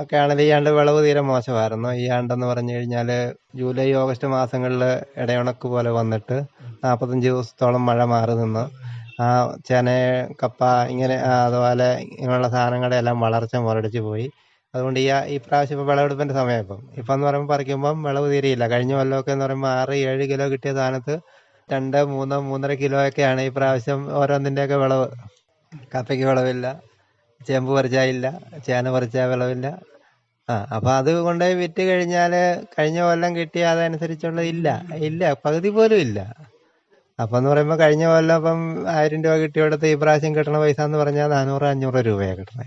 ഒക്കെ ആണെങ്കിൽ ഈ ആണ്ട് വിളവ് തീരെ മോശമായിരുന്നു. ഈ ആണ്ടെന്ന് പറഞ്ഞു കഴിഞ്ഞാൽ ജൂലൈ ഓഗസ്റ്റ് മാസങ്ങളിൽ ഇടയുണക്ക് പോലെ വന്നിട്ട് 45 ദിവസത്തോളം മഴ മാറി നിന്ന് ആ ചേന, കപ്പ ഇങ്ങനെ അതുപോലെ ഇങ്ങനെയുള്ള സാധനങ്ങളുടെ എല്ലാം വളർച്ച മുരടിച്ചു പോയി. അതുകൊണ്ട് ഈ പ്രാവശ്യം ഇപ്പോൾ വിളവെടുപ്പിന്റെ സമയം ഇപ്പം എന്ന് പറയുമ്പോൾ പറിക്കുമ്പം വിളവ് തീരെയില്ല. കഴിഞ്ഞ കൊല്ലമൊക്കെ എന്ന് പറയുമ്പോൾ 6-7 കിലോ കിട്ടിയ സ്ഥാനത്ത് 2, 3, 3.5 കിലോ ഒക്കെയാണ് ഈ പ്രാവശ്യം ഓരോന്നിൻ്റെയൊക്കെ വിളവ്. കപ്പയ്ക്ക് വിളവില്ല, ചേമ്പ് പറിച്ചായില്ല, ചേന പറിച്ചാൽ വിളവില്ല. അപ്പം അത് കൊണ്ടുപോയി വിറ്റ് കഴിഞ്ഞാൽ കഴിഞ്ഞ കൊല്ലം കിട്ടിയ അതനുസരിച്ചുള്ള ഇല്ല പകുതി പോലും ഇല്ല. അപ്പം എന്ന് പറയുമ്പോൾ കഴിഞ്ഞ കൊല്ലം ഇപ്പം 1000 രൂപ കിട്ടിയെടുത്ത് ഈ പ്രാവശ്യം കിട്ടണ പൈസ എന്ന് പറഞ്ഞാൽ 400-500 രൂപയാണ് കിട്ടണേ.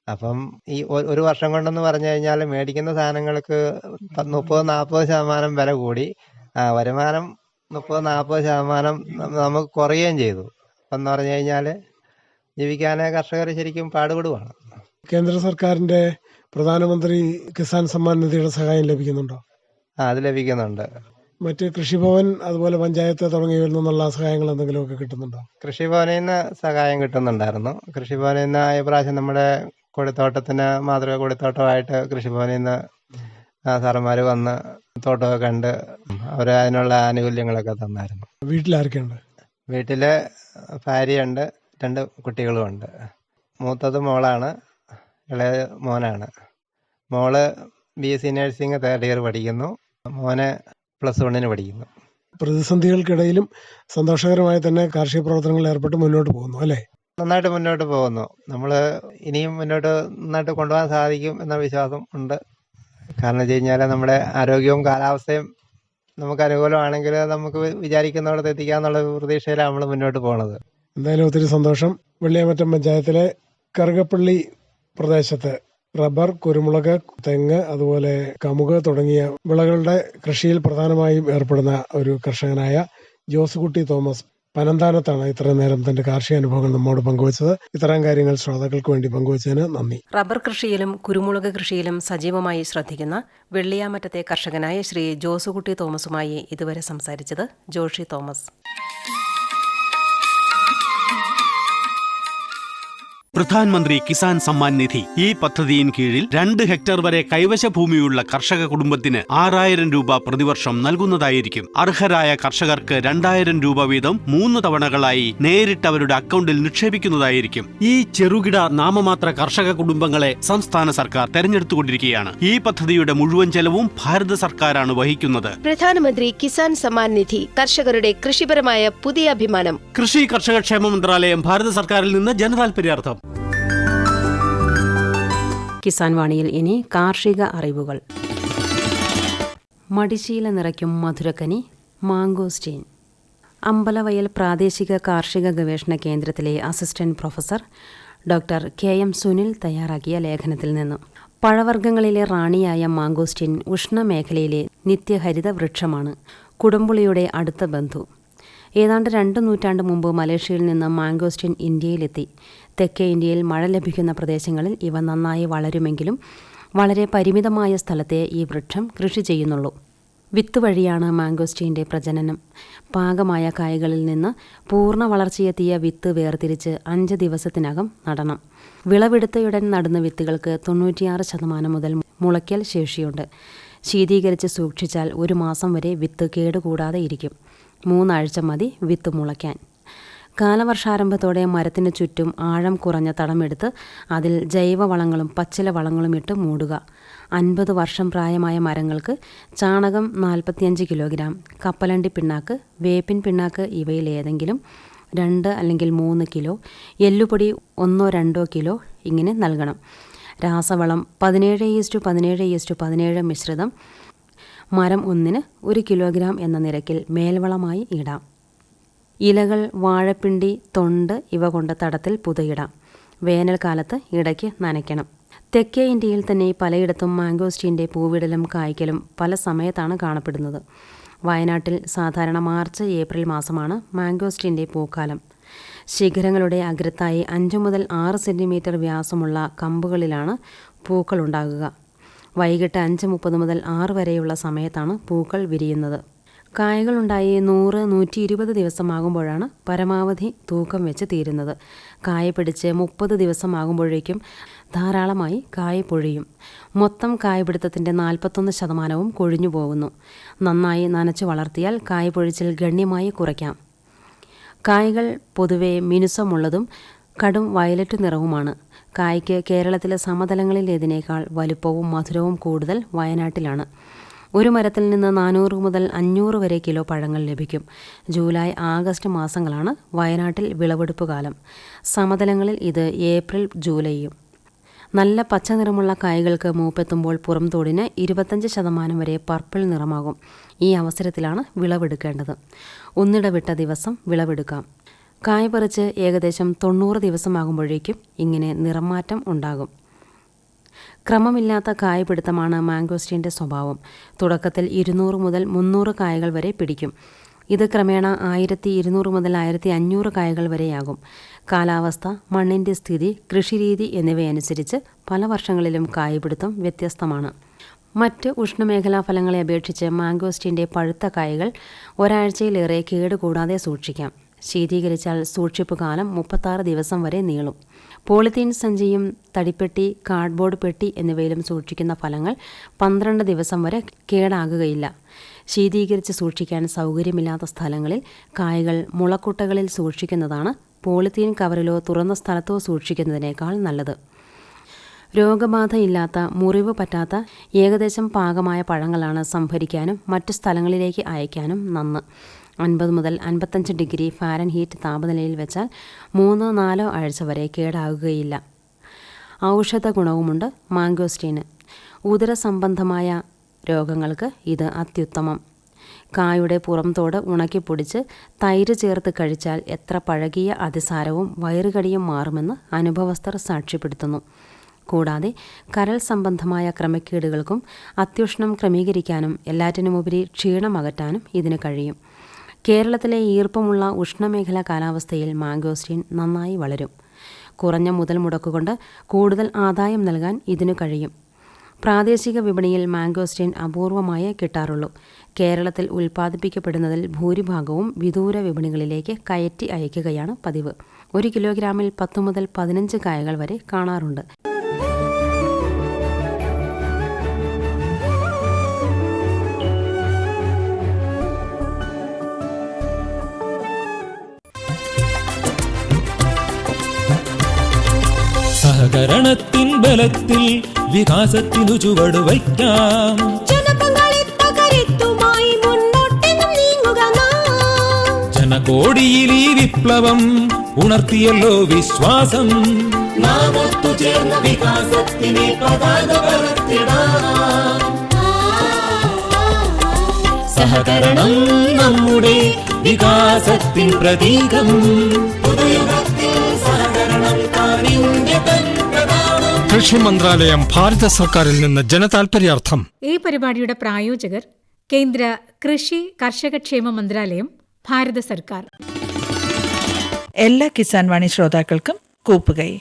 അപ്പം ഈ ഒരു വർഷം കൊണ്ടെന്ന് പറഞ്ഞു കഴിഞ്ഞാൽ മേടിക്കുന്ന സാധനങ്ങൾക്ക് 30-40% വില കൂടി, വരുമാനം 30-40% നമുക്ക് കുറയുകയും ചെയ്തു. അപ്പം എന്ന് പറഞ്ഞു കഴിഞ്ഞാൽ ജീവിക്കാൻ കർഷകർ ശരിക്കും പാടുപെടുവാണ്. കേന്ദ്ര സർക്കാരിന്റെ പ്രധാനമന്ത്രി കിസാൻ സമ്മാൻ നിധിയുടെ സഹായം ലഭിക്കുന്നുണ്ടോ? അത് ലഭിക്കുന്നുണ്ട്. മറ്റ് കൃഷിഭവൻ അതുപോലെ പഞ്ചായത്ത് തുടങ്ങിയവരിൽ നിന്നുള്ള സഹായങ്ങൾ എന്തെങ്കിലുമൊക്കെ കിട്ടുന്നുണ്ടോ? കൃഷിഭവനിൽ നിന്ന് സഹായം കിട്ടുന്നുണ്ടായിരുന്നു. കൃഷിഭവനിൽ നിന്ന് ഈ പ്രാവശ്യം നമ്മുടെ കൊടിത്തോട്ടത്തിന് മാതൃക കൊടിത്തോട്ടമായിട്ട് കൃഷിഭവനിൽ നിന്ന് സാറന്മാർ വന്ന് തോട്ടമൊക്കെ കണ്ട് അവർ അതിനുള്ള ആനുകൂല്യങ്ങളൊക്കെ തന്നായിരുന്നു. വീട്ടിലാർക്കുണ്ട്? വീട്ടിൽ ഭാര്യയുണ്ട്, 2 കുട്ടികളുമുണ്ട്. മൂത്തത് മോളാണ്, ഇളയ മോനാണ്. മോള് BSc നഴ്സിംഗ് 3rd ഇയർ പഠിക്കുന്നു, മോന് +1 പഠിക്കുന്നു. പ്രതിസന്ധികൾക്കിടയിലും സന്തോഷകരമായി തന്നെ കാർഷിക പ്രവർത്തനങ്ങളിൽ ഏർപ്പെട്ട് മുന്നോട്ട് പോകുന്നു അല്ലേ? നന്നായിട്ട് മുന്നോട്ട് പോകുന്നു. നമ്മൾ ഇനിയും മുന്നോട്ട് നന്നായിട്ട് കൊണ്ടുപോകാൻ സാധിക്കും എന്ന വിശ്വാസം ഉണ്ട്. കാരണം വെച്ച് കഴിഞ്ഞാൽ നമ്മുടെ ആരോഗ്യവും കാലാവസ്ഥയും നമുക്ക് അനുകൂലമാണെങ്കിൽ നമുക്ക് വിചാരിക്കുന്നിടത്ത് എത്തിക്കാന്നുള്ള പ്രതീക്ഷയിലാണ് നമ്മൾ മുന്നോട്ട് പോകുന്നത്. എന്തായാലും ഒത്തിരി സന്തോഷം. വെള്ളിയാമറ്റം പഞ്ചായത്തിലെ കറുകപ്പള്ളി പ്രദേശത്ത് റബ്ബർ, കുരുമുളക്, തെങ്ങ്, അതുപോലെ കമുക് തുടങ്ങിയ വിളകളുടെ കൃഷിയിൽ പ്രധാനമായും ഏർപ്പെടുന്ന ഒരു കർഷകനായ ജോസുകുട്ടി തോമസ് പനന്താനത്താണ് ഇത്രയും നേരം തന്റെ കാർഷിക അനുഭവങ്ങൾ നമ്മോട് പങ്കുവച്ചത്. ഇത്തരം കാര്യങ്ങൾ ശ്രോതാക്കൾക്ക് വേണ്ടി പങ്കുവച്ചതിന് നന്ദി. റബ്ബർ കൃഷിയിലും കുരുമുളക് കൃഷിയിലും സജീവമായി ശ്രദ്ധിക്കുന്ന വെള്ളിയാമറ്റത്തെ കർഷകനായ ശ്രീ ജോസുകുട്ടി തോമസുമായി ഇതുവരെ സംസാരിച്ചത് ജോഷി തോമസ്. പ്രധാൻമന്ത്രി കിസാൻ സമ്മാൻ നിധി ഈ പദ്ധതിയിൻ കീഴിൽ 2 ഹെക്ടർ വരെ കൈവശ ഭൂമിയുള്ള കർഷക കുടുംബത്തിന് 6000 രൂപ പ്രതിവർഷം നൽകുന്നതായിരിക്കും. അർഹരായ കർഷകർക്ക് 2000 രൂപ വീതം 3 തവണകളായി നേരിട്ട് അവരുടെ അക്കൗണ്ടിൽ നിക്ഷേപിക്കുന്നതായിരിക്കും. ഈ ചെറുകിട നാമമാത്ര കർഷക കുടുംബങ്ങളെ സംസ്ഥാന സർക്കാർ തെരഞ്ഞെടുത്തുകൊണ്ടിരിക്കുകയാണ്. ഈ പദ്ധതിയുടെ മുഴുവൻ ചെലവും ഭാരത സർക്കാരാണ് വഹിക്കുന്നത്. പ്രധാനമന്ത്രി കിസാൻ സമ്മാൻ നിധി കർഷകരുടെ കൃഷിപരമായ പുതിയ അഭിമാനം. കൃഷി കർഷക ക്ഷേമ മന്ത്രാലയം, ഭാരത സർക്കാരിൽ നിന്ന് ജനതാൽപര്യാർത്ഥം. കിസാൻ വാണിയിൽ ഇനി കാർഷിക അറിവുകൾ. മടിശീല നിറയ്ക്കും മധുരക്കനി മാംഗോസ്റ്റീൻ. അമ്പലവയൽ പ്രാദേശിക കാർഷിക ഗവേഷണ കേന്ദ്രത്തിലെ assistant professor doctor KM Sunil തയ്യാറാക്കിയ ലേഖനത്തിൽ നിന്നും. പഴവർഗ്ഗങ്ങളിലെ റാണിയായ മാംഗോസ്റ്റീൻ ഉഷ്ണമേഖലയിലെ നിത്യഹരിത വൃക്ഷമാണ്. കുടംപുളിയുടെ അടുത്ത ബന്ധു. ഏതാണ്ട് 2 നൂറ്റാണ്ട് മുമ്പ് മലേഷ്യയിൽ നിന്ന് മാംഗോസ്റ്റീൻ ഇന്ത്യയിലെത്തി. തെക്കേ ഇന്ത്യയിൽ മഴ ലഭിക്കുന്ന പ്രദേശങ്ങളിൽ ഇവ നന്നായി വളരുമെങ്കിലും വളരെ പരിമിതമായ സ്ഥലത്തെ ഈ വൃക്ഷം കൃഷി ചെയ്യുന്നുള്ളൂ. വിത്ത് വഴിയാണ് മാംഗോസ്റ്റീൻ്റെ പ്രജനനം. പാകമായ കായകളിൽ നിന്ന് പൂർണ്ണ വളർച്ചയെത്തിയ വിത്ത് വേർതിരിച്ച് 5 ദിവസത്തിനകം നടണം. വിളവെടുത്തയുടൻ നടുന്ന വിത്തുകൾക്ക് 96% മുതൽ മുളയ്ക്കൽ ശേഷിയുണ്ട്. ശീതീകരിച്ച് സൂക്ഷിച്ചാൽ 1 മാസം വരെ വിത്ത് കേടുകൂടാതെ ഇരിക്കും. 3 ആഴ്ച മതി വിത്ത് മുളയ്ക്കാൻ. കാലവർഷാരംഭത്തോടെ മരത്തിന് ചുറ്റും ആഴം കുറഞ്ഞ തടമെടുത്ത് അതിൽ ജൈവവളങ്ങളും പച്ചില വളങ്ങളും ഇട്ട് മൂടുക. 50 വർഷം പ്രായമായ മരങ്ങൾക്ക് ചാണകം 45 കിലോഗ്രാം, കപ്പലണ്ടി പിണ്ണാക്ക്, വേപ്പിൻ പിണ്ണാക്ക് ഇവയിലേതെങ്കിലും 2 അല്ലെങ്കിൽ 3 കിലോ, എല്ലുപൊടി 1-2 കിലോ ഇങ്ങനെ നൽകണം. രാസവളം 17:17:17 മിശ്രിതം മരം ഒന്നിന് 1 കിലോഗ്രാം എന്ന നിരക്കിൽ മേൽവളമായി ഇടാം. ഇലകൾ, വാഴപ്പിണ്ടി, തൊണ്ട് ഇവ കൊണ്ട് തടത്തിൽ പുതയിടാം. വേനൽക്കാലത്ത് ഇടയ്ക്ക് നനയ്ക്കണം. തെക്കേ ഇന്ത്യയിൽ തന്നെ പലയിടത്തും മാംഗോസ്റ്റീൻ്റെ പൂവിടലും കായ്ക്കലും പല സമയത്താണ് കാണപ്പെടുന്നത്. വയനാട്ടിൽ സാധാരണ മാർച്ച്, ഏപ്രിൽ മാസമാണ് മാംഗോസ്റ്റീൻ്റെ പൂക്കാലം. ശിഖരങ്ങളുടെ അഗ്രത്തായി 5 മുതൽ 6 സെൻറ്റിമീറ്റർ വ്യാസമുള്ള കമ്പുകളിലാണ് പൂക്കളുണ്ടാകുക. വൈകിട്ട് 5:30 മുതൽ 6 വരെയുള്ള സമയത്താണ് പൂക്കൾ വിരിയുന്നത്. കായകളുണ്ടായി 100-120 ദിവസമാകുമ്പോഴാണ് പരമാവധി തൂക്കം വെച്ച് തീരുന്നത്. കായ പിടിച്ച് 30 ദിവസമാകുമ്പോഴേക്കും ധാരാളമായി കായ പൊഴിയും. മൊത്തം കായപിടുത്തത്തിൻ്റെ 41% കൊഴിഞ്ഞു പോകുന്നു. നന്നായി നനച്ചു വളർത്തിയാൽ കായ പൊഴിച്ചിൽ ഗണ്യമായി കുറയ്ക്കാം. കായകൾ പൊതുവെ മിനുസമുള്ളതും കടും വയലറ്റ് നിറവുമാണ്. കായ്ക്ക് കേരളത്തിലെ സമതലങ്ങളിലേതിനേക്കാൾ വലുപ്പവും മധുരവും കൂടുതൽ വയനാട്ടിലാണ്. ഒരു മരത്തിൽ നിന്ന് 400 മുതൽ 500 വരെ കിലോ പഴങ്ങൾ ലഭിക്കും. ജൂലൈ, ആഗസ്റ്റ് മാസങ്ങളാണ് വയനാട്ടിൽ വിളവെടുപ്പ് കാലം. സമതലങ്ങളിൽ ഇത് ഏപ്രിൽ, ജൂലൈയും. നല്ല പച്ച നിറമുള്ള കായ്കൾക്ക് മൂപ്പെത്തുമ്പോൾ പുറംതോടിന് 25% വരെ പർപ്പിൾ നിറമാകും. ഈ അവസരത്തിലാണ് വിളവെടുക്കേണ്ടത്. ഒന്നിടവിട്ട ദിവസം വിളവെടുക്കാം. കായ് പറിച്ച് ഏകദേശം 90 ദിവസമാകുമ്പോഴേക്കും ഇങ്ങനെ നിറമാറ്റം ഉണ്ടാകും. ക്രമമില്ലാത്ത കായ് പിടുത്തമാണ് മാംഗോസ്റ്റീൻ്റെ സ്വഭാവം. തുടക്കത്തിൽ 200 മുതൽ 300 കായകൾ വരെ പിടിക്കും. ഇത് ക്രമേണ 1200 മുതൽ 1500 കായകൾ വരെയാകും. കാലാവസ്ഥ, മണ്ണിൻ്റെ സ്ഥിതി, കൃഷിരീതി എന്നിവയനുസരിച്ച് പല വർഷങ്ങളിലും കായ്പിടുത്തം വ്യത്യസ്തമാണ്. മറ്റ് ഉഷ്ണമേഖലാ ഫലങ്ങളെ അപേക്ഷിച്ച് മാംഗോസ്റ്റീൻ്റെ പഴുത്ത കായകൾ ഒരാഴ്ചയിലേറെ കേടുകൂടാതെ സൂക്ഷിക്കാം. ശീതീകരിച്ചാൽ സൂക്ഷിപ്പ് കാലം 36 ദിവസം വരെ നീളും. പോളിത്തീൻ സഞ്ചിയും തടിപ്പെട്ടി, കാർഡ്ബോർഡ് പെട്ടി എന്നിവയിലും സൂക്ഷിക്കുന്ന ഫലങ്ങൾ 12 ദിവസം വരെ കേടാകുകയില്ല. ശീതീകരിച്ച് സൂക്ഷിക്കാൻ സൗകര്യമില്ലാത്ത സ്ഥലങ്ങളിൽ കായകൾ മുളക്കുട്ടകളിൽ സൂക്ഷിക്കുന്നതാണ് പോളിത്തീൻ കവറിലോ തുറന്ന സ്ഥലത്തോ സൂക്ഷിക്കുന്നതിനേക്കാൾ നല്ലത്. രോഗബാധയില്ലാത്ത, മുറിവ് പറ്റാത്ത, ഏകദേശം പാകമായ പഴങ്ങളാണ് സംഭരിക്കാനും മറ്റു സ്ഥലങ്ങളിലേക്ക് അയക്കാനും നന്ന്. 50 മുതൽ 55 ഡിഗ്രി ഫാരൻഹീറ്റ് താപനിലയിൽ വെച്ചാൽ 3-4 ആഴ്ച വരെ കേടാകുകയില്ല. ഔഷധ ഗുണവുമുണ്ട് മാംഗോസ്റ്റീന്. ഉദരസംബന്ധമായ രോഗങ്ങൾക്ക് ഇത് അത്യുത്തമം. കായുടെ പുറംതോട് ഉണക്കിപ്പൊടിച്ച് തൈര് ചേർത്ത് കഴിച്ചാൽ എത്ര പഴകിയ അതിസാരവും വയറുകടിയും മാറുമെന്ന് അനുഭവസ്ഥർ സാക്ഷ്യപ്പെടുത്തുന്നു. കൂടാതെ കരൾ സംബന്ധമായ ക്രമക്കേടുകൾക്കും അത്യുഷ്ണം ക്രമീകരിക്കാനും എല്ലാറ്റിനുമുപരി ക്ഷീണം അകറ്റാനും ഇതിന് കഴിയും. കേരളത്തിലെ ഈർപ്പമുള്ള ഉഷ്ണമേഖലാ കാലാവസ്ഥയിൽ മാംഗോസ്റ്റീൻ നന്നായി വളരും. കുറഞ്ഞ മുതൽ മുടക്കുകൊണ്ട് കൂടുതൽ ആദായം നൽകാൻ ഇതിനു കഴിയും. പ്രാദേശിക വിപണിയിൽ മാംഗോസ്റ്റീൻ അപൂർവമായേ കിട്ടാറുള്ളൂ. കേരളത്തിൽ ഉൽപ്പാദിപ്പിക്കപ്പെടുന്നതിൽ ഭൂരിഭാഗവും വിദൂര വിപണികളിലേക്ക് കയറ്റി അയക്കുകയാണ് പതിവ്. 1 കിലോഗ്രാമിൽ 10 മുതൽ 15 കായകൾ വരെ കാണാറുണ്ട്. സഹകരണത്തിൻ ബലത്തിൽ വികാസത്തിനു ചുവട് വയ്ക്കാം. ജനകോടിയിൽ ഈ വിപ്ലവം ഉണർത്തിയല്ലോ വിശ്വാസം. നാം ഒത്തുചേർന്ന വികാസത്തിനെ പതാക പറത്തിടാം. സഹകരണം നമ്മുടെ വികാസത്തിൻ പ്രതീകം. കൃഷി മന്ത്രാലയം, ഭാരത സർക്കാരിൽ നിന്ന് ജനതാൽപര്യാർത്ഥം. ഈ പരിപാടിയുടെ പ്രായോജകർ കേന്ദ്ര കൃഷി കർഷകക്ഷേമ മന്ത്രാലയം, ഭാരത സർക്കാർ. എല്ലാ കിസാൻ വാണി ശ്രോതാക്കൾക്കും കൂപ്പുകൈ.